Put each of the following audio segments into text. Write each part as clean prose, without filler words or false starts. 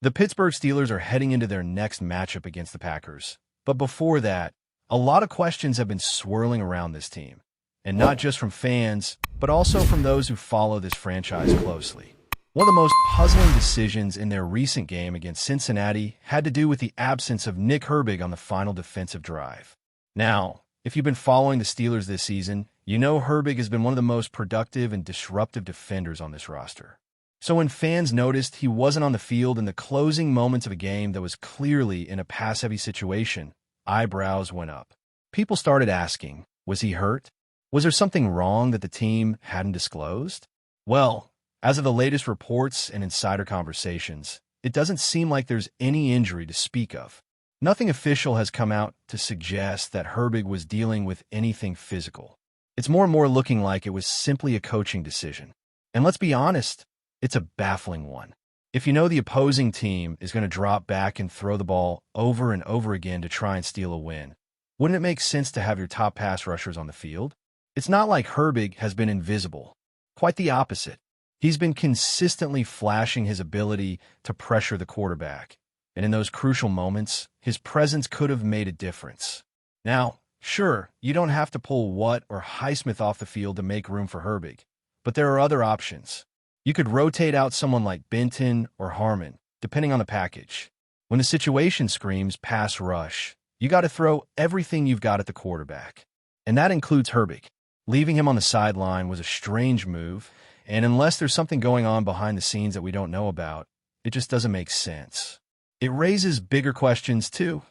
The Pittsburgh Steelers are heading into their next matchup against the Packers. But before that, a lot of questions have been swirling around this team. And not just from fans, but also from those who follow this franchise closely. One of the most puzzling decisions in their recent game against Cincinnati had to do with the absence of Nick Herbig on the final defensive drive. Now, if you've been following the Steelers this season, you know Herbig has been one of the most productive and disruptive defenders on this roster. So when fans noticed he wasn't on the field in the closing moments of a game that was clearly in a pass-heavy situation, eyebrows went up. People started asking, was he hurt? Was there something wrong that the team hadn't disclosed? Well, as of the latest reports and insider conversations, it doesn't seem like there's any injury to speak of. Nothing official has come out to suggest that Herbig was dealing with anything physical. It's more and more looking like it was simply a coaching decision. And let's be honest, it's a baffling one. If you know the opposing team is going to drop back and throw the ball over and over again to try and steal a win, wouldn't it make sense to have your top pass rushers on the field? It's not like Herbig has been invisible. Quite the opposite. He's been consistently flashing his ability to pressure the quarterback. And in those crucial moments, his presence could have made a difference. Now, sure, you don't have to pull Watt or Highsmith off the field to make room for Herbig, but there are other options. You could rotate out someone like Benton or Harmon, depending on the package. When the situation screams pass rush, you got to throw everything you've got at the quarterback. And that includes Herbig. Leaving him on the sideline was a strange move, and unless there's something going on behind the scenes that we don't know about, it just doesn't make sense. It raises bigger questions too,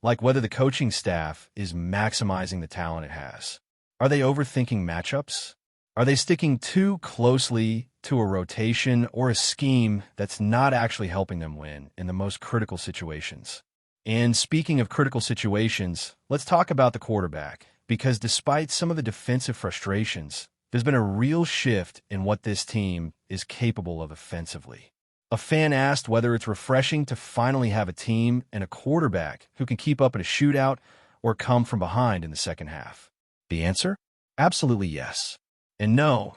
like whether the coaching staff is maximizing the talent it has. Are they overthinking matchups? Are they sticking too closely to a rotation or a scheme that's not actually helping them win in the most critical situations? And speaking of critical situations, let's talk about the quarterback, because despite some of the defensive frustrations, there's been a real shift in what this team is capable of offensively. A fan asked whether it's refreshing to finally have a team and a quarterback who can keep up in a shootout or come from behind in the second half. The answer? Absolutely yes. And no,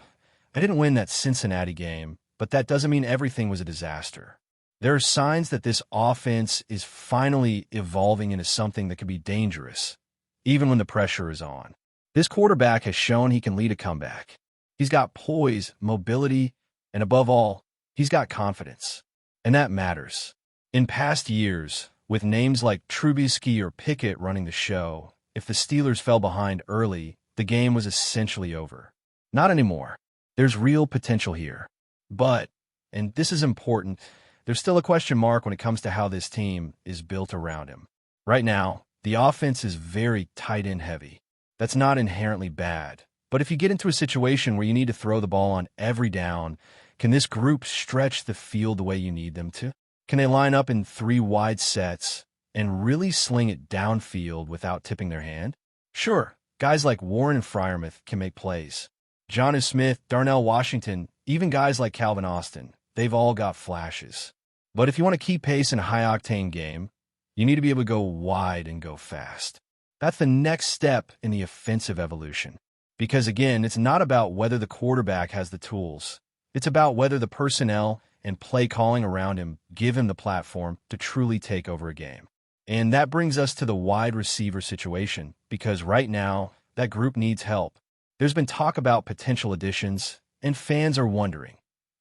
I didn't win that Cincinnati game, but that doesn't mean everything was a disaster. There are signs that this offense is finally evolving into something that could be dangerous, even when the pressure is on. This quarterback has shown he can lead a comeback. He's got poise, mobility, and above all, he's got confidence. And that matters. In past years, with names like Trubisky or Pickett running the show, if the Steelers fell behind early, the game was essentially over. Not anymore. There's real potential here. But, and this is important, there's still a question mark when it comes to how this team is built around him. Right now, the offense is very tight end heavy. That's not inherently bad. But if you get into a situation where you need to throw the ball on every down, can this group stretch the field the way you need them to? Can they line up in 3 wide sets and really sling it downfield without tipping their hand? Sure, guys like Warren and Freiermuth can make plays. Jonnu Smith, Darnell Washington, even guys like Calvin Austin, they've all got flashes. But if you want to keep pace in a high-octane game, you need to be able to go wide and go fast. That's the next step in the offensive evolution. Because again, it's not about whether the quarterback has the tools. It's about whether the personnel and play calling around him give him the platform to truly take over a game. And that brings us to the wide receiver situation, because right now, that group needs help. There's been talk about potential additions, and fans are wondering,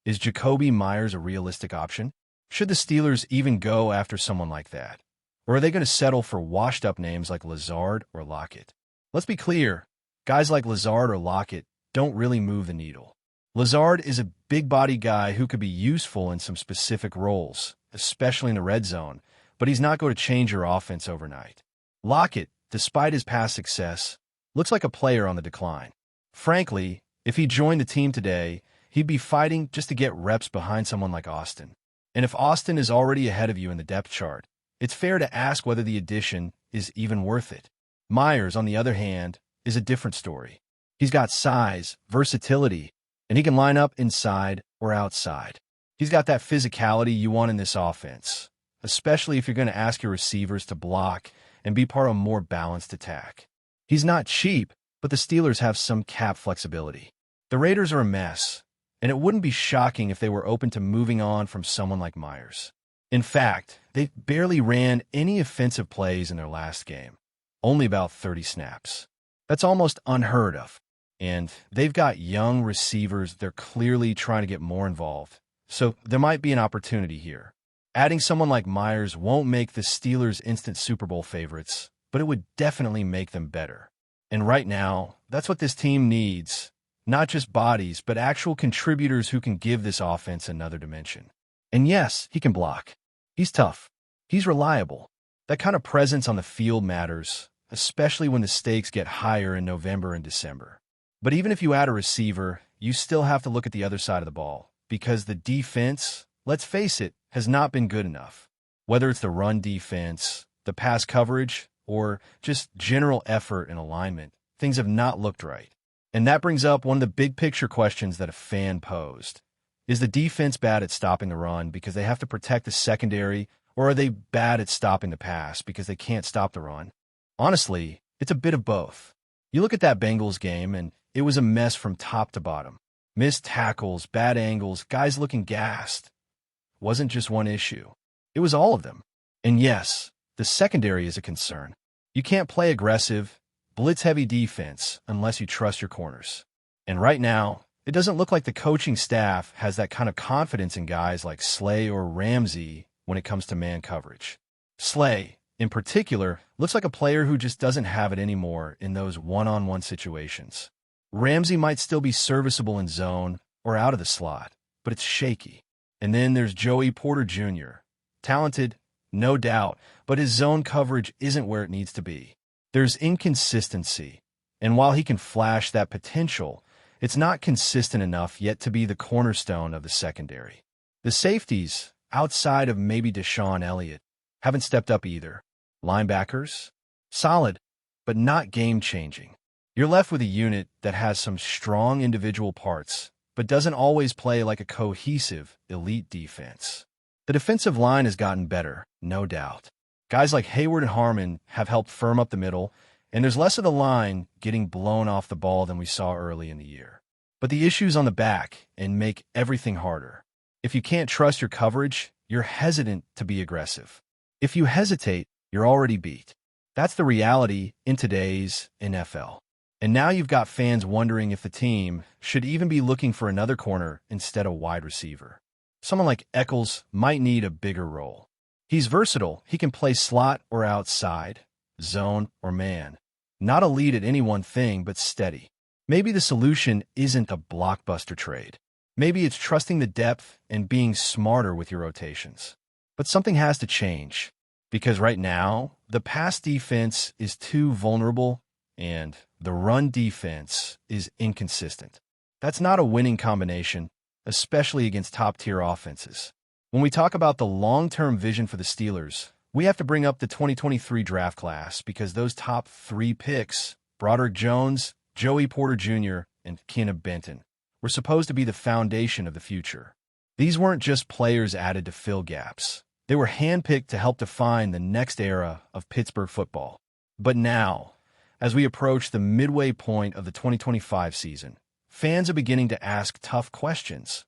is Jakobi Meyers a realistic option? Should the Steelers even go after someone like that? Or are they going to settle for washed-up names like Lazard or Lockett? Let's be clear, guys like Lazard or Lockett don't really move the needle. Lazard is a big-body guy who could be useful in some specific roles, especially in the red zone, but he's not going to change your offense overnight. Lockett, despite his past success, looks like a player on the decline. Frankly, if he joined the team today, he'd be fighting just to get reps behind someone like Austin. And if Austin is already ahead of you in the depth chart, it's fair to ask whether the addition is even worth it. Meyers, on the other hand, is a different story. He's got size, versatility, and he can line up inside or outside. He's got that physicality you want in this offense, especially if you're going to ask your receivers to block and be part of a more balanced attack. He's not cheap, but the Steelers have some cap flexibility. The Raiders are a mess, and it wouldn't be shocking if they were open to moving on from someone like Meyers. In fact, they barely ran any offensive plays in their last game, only about 30 snaps. That's almost unheard of. And they've got young receivers they're clearly trying to get more involved. So there might be an opportunity here. Adding someone like Myers won't make the Steelers instant Super Bowl favorites, but it would definitely make them better. And right now, that's what this team needs. Not just bodies, but actual contributors who can give this offense another dimension. And yes, he can block. He's tough. He's reliable. That kind of presence on the field matters, especially when the stakes get higher in November and December. But even if you add a receiver, you still have to look at the other side of the ball, because the defense, let's face it, has not been good enough. Whether it's the run defense, the pass coverage, or just general effort and alignment, things have not looked right. And that brings up one of the big picture questions that a fan posed. Is the defense bad at stopping the run because they have to protect the secondary, or are they bad at stopping the pass because they can't stop the run? Honestly, it's a bit of both. You look at that Bengals game, and it was a mess from top to bottom. Missed tackles, bad angles, guys looking gassed. It wasn't just one issue. It was all of them. And yes, the secondary is a concern. You can't play aggressive, blitz-heavy defense unless you trust your corners. And right now, it doesn't look like the coaching staff has that kind of confidence in guys like Slay or Ramsey when it comes to man coverage. Slay, in particular, looks like a player who just doesn't have it anymore in those one-on-one situations. Ramsey might still be serviceable in zone or out of the slot, but it's shaky. And then there's Joey Porter Jr. Talented, no doubt, but his zone coverage isn't where it needs to be. There's inconsistency, and while he can flash that potential, it's not consistent enough yet to be the cornerstone of the secondary. The safeties, outside of maybe Deshaun Elliott, haven't stepped up either. Linebackers? Solid, but not game-changing. You're left with a unit that has some strong individual parts, but doesn't always play like a cohesive, elite defense. The defensive line has gotten better, no doubt. Guys like Hayward and Harmon have helped firm up the middle, and there's less of the line getting blown off the ball than we saw early in the year. But the issues on the back and make everything harder. If you can't trust your coverage, you're hesitant to be aggressive. If you hesitate, you're already beat. That's the reality in today's NFL. And now you've got fans wondering if the team should even be looking for another corner instead of wide receiver. Someone like Eccles might need a bigger role. He's versatile. He can play slot or outside, zone or man. Not elite at any one thing, but steady. Maybe the solution isn't a blockbuster trade. Maybe it's trusting the depth and being smarter with your rotations. But something has to change, because right now, the pass defense is too vulnerable and the run defense is inconsistent. That's not a winning combination, especially against top-tier offenses. When we talk about the long-term vision for the Steelers, we have to bring up the 2023 draft class because those top 3 picks, Broderick Jones, Joey Porter Jr., and Keanu Benton, were supposed to be the foundation of the future. These weren't just players added to fill gaps. They were handpicked to help define the next era of Pittsburgh football. But now, as we approach the midway point of the 2025 season, fans are beginning to ask tough questions.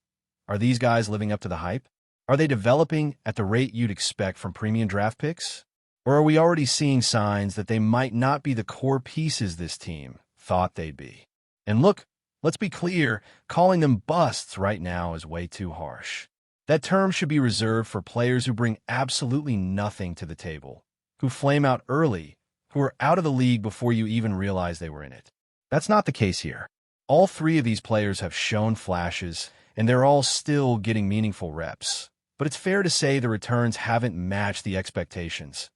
Are these guys living up to the hype? Are they developing at the rate you'd expect from premium draft picks? Or are we already seeing signs that they might not be the core pieces this team thought they'd be? And look, let's be clear, calling them busts right now is way too harsh. That term should be reserved for players who bring absolutely nothing to the table, who flame out early, who are out of the league before you even realize they were in it. That's not the case here. All 3 of these players have shown flashes, and they're all still getting meaningful reps. But it's fair to say the returns haven't matched the expectations,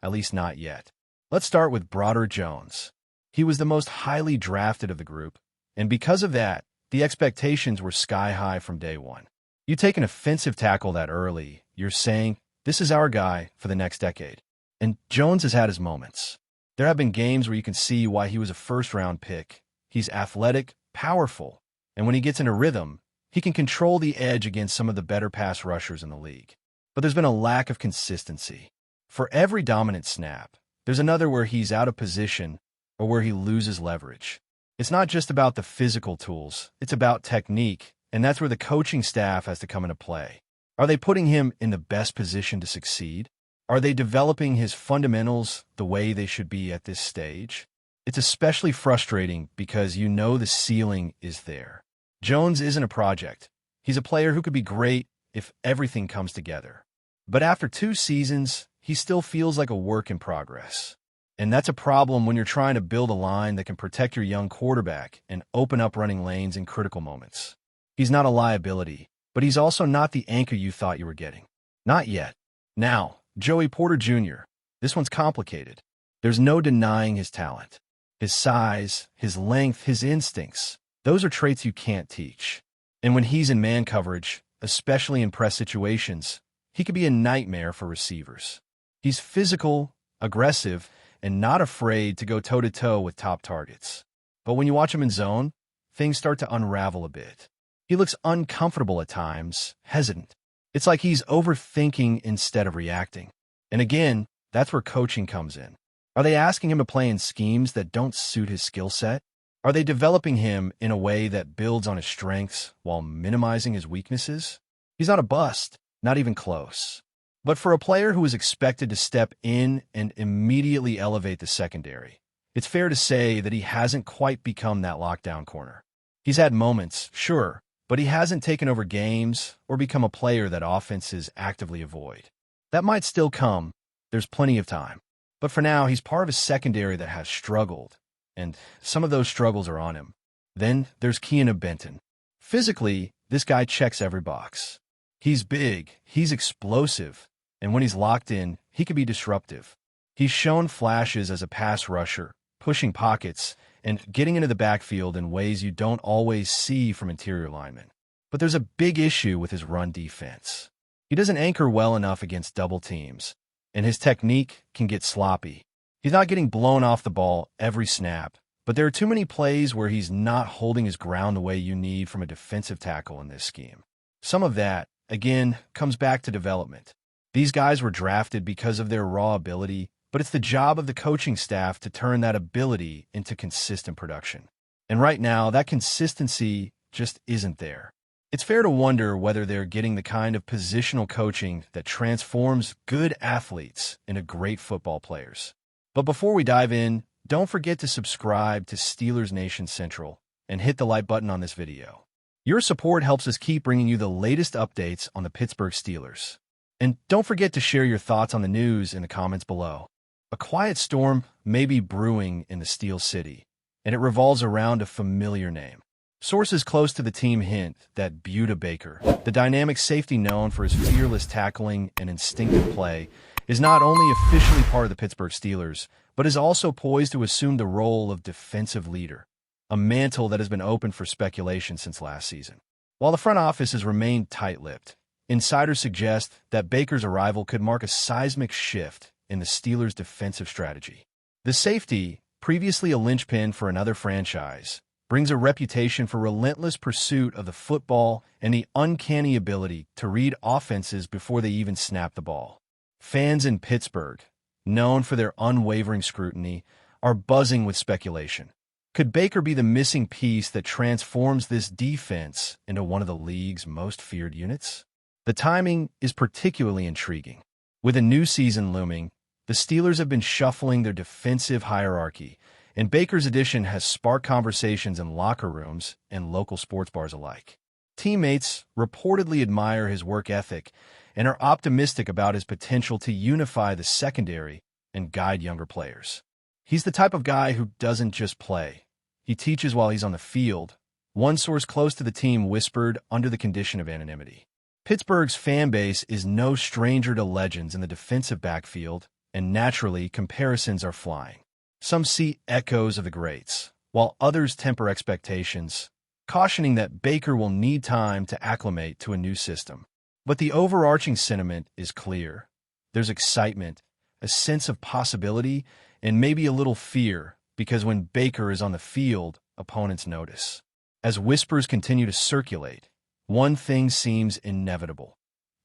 at least not yet. Let's start with Broderick Jones. He was the most highly drafted of the group, and because of that, the expectations were sky high from day one. You take an offensive tackle that early, you're saying, this is our guy for the next decade. And Jones has had his moments. There have been games where you can see why he was a first-round pick. He's athletic, powerful, and when he gets in a rhythm, he can control the edge against some of the better pass rushers in the league. But there's been a lack of consistency. For every dominant snap, there's another where he's out of position or where he loses leverage. It's not just about the physical tools, it's about technique, and that's where the coaching staff has to come into play. Are they putting him in the best position to succeed? Are they developing his fundamentals the way they should be at this stage? It's especially frustrating because you know the ceiling is there. Jones isn't a project. He's a player who could be great if everything comes together. But after 2 seasons, he still feels like a work in progress. And that's a problem when you're trying to build a line that can protect your young quarterback and open up running lanes in critical moments. He's not a liability, but he's also not the anchor you thought you were getting. Not yet. Now, Joey Porter Jr. This one's complicated. There's no denying his talent. His size, his length, his instincts. Those are traits you can't teach. And when he's in man coverage, especially in press situations, he could be a nightmare for receivers. He's physical, aggressive, and not afraid to go toe-to-toe with top targets. But when you watch him in zone, things start to unravel a bit. He looks uncomfortable at times, hesitant. It's like he's overthinking instead of reacting. And again, that's where coaching comes in. Are they asking him to play in schemes that don't suit his skill set? Are they developing him in a way that builds on his strengths while minimizing his weaknesses? He's not a bust, not even close. But for a player who is expected to step in and immediately elevate the secondary, it's fair to say that he hasn't quite become that lockdown corner. He's had moments, sure, but he hasn't taken over games or become a player that offenses actively avoid. That might still come. There's plenty of time. But for now, he's part of a secondary that has struggled, and some of those struggles are on him. Then there's Keanu Benton. Physically, this guy checks every box. He's big, he's explosive, and when he's locked in, he can be disruptive. He's shown flashes as a pass rusher, pushing pockets, and getting into the backfield in ways you don't always see from interior linemen. But there's a big issue with his run defense. He doesn't anchor well enough against double teams, and his technique can get sloppy. He's not getting blown off the ball every snap, but there are too many plays where he's not holding his ground the way you need from a defensive tackle in this scheme. Some of that, again, comes back to development. These guys were drafted because of their raw ability, but it's the job of the coaching staff to turn that ability into consistent production. And right now, that consistency just isn't there. It's fair to wonder whether they're getting the kind of positional coaching that transforms good athletes into great football players. But before we dive in, don't forget to subscribe to Steelers Nation Central and hit the like button on this video. Your support helps us keep bringing you the latest updates on the Pittsburgh Steelers. And don't forget to share your thoughts on the news in the comments below. A quiet storm may be brewing in the Steel City, and it revolves around a familiar name. Sources close to the team hint that Budda Baker, the dynamic safety known for his fearless tackling and instinctive play, is not only officially part of the Pittsburgh Steelers, but is also poised to assume the role of defensive leader, a mantle that has been open for speculation since last season. While the front office has remained tight-lipped, insiders suggest that Baker's arrival could mark a seismic shift in the Steelers' defensive strategy. The safety, previously a linchpin for another franchise, brings a reputation for relentless pursuit of the football and the uncanny ability to read offenses before they even snap the ball. Fans in Pittsburgh, known for their unwavering scrutiny, are buzzing with speculation. Could Baker be the missing piece that transforms this defense into one of the league's most feared units? The timing is particularly intriguing. With a new season looming, the Steelers have been shuffling their defensive hierarchy, and Baker's addition has sparked conversations in locker rooms and local sports bars alike. Teammates reportedly admire his work ethic and are optimistic about his potential to unify the secondary and guide younger players. He's the type of guy who doesn't just play. He teaches while he's on the field, one source close to the team whispered under the condition of anonymity. Pittsburgh's fan base is no stranger to legends in the defensive backfield, and naturally, comparisons are flying. Some see echoes of the greats, while others temper expectations, cautioning that Baker will need time to acclimate to a new system. But the overarching sentiment is clear. There's excitement, a sense of possibility, and maybe a little fear, because when Baker is on the field, opponents notice. As whispers continue to circulate, one thing seems inevitable.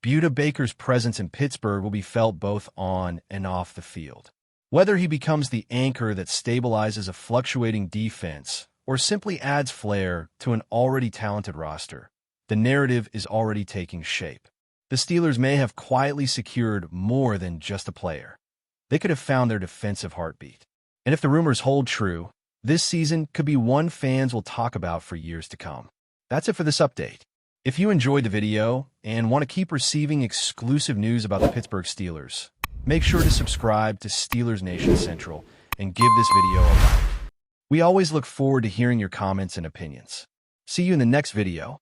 Budda Baker's presence in Pittsburgh will be felt both on and off the field. Whether he becomes the anchor that stabilizes a fluctuating defense or simply adds flair to an already talented roster, the narrative is already taking shape. the Steelers may have quietly secured more than just a player. They could have found their defensive heartbeat. And if the rumors hold true, this season could be one fans will talk about for years to come. That's it for this update. If you enjoyed the video and want to keep receiving exclusive news about the Pittsburgh Steelers, make sure to subscribe to Steelers Nation Central and give this video a like. We always look forward to hearing your comments and opinions. See you in the next video.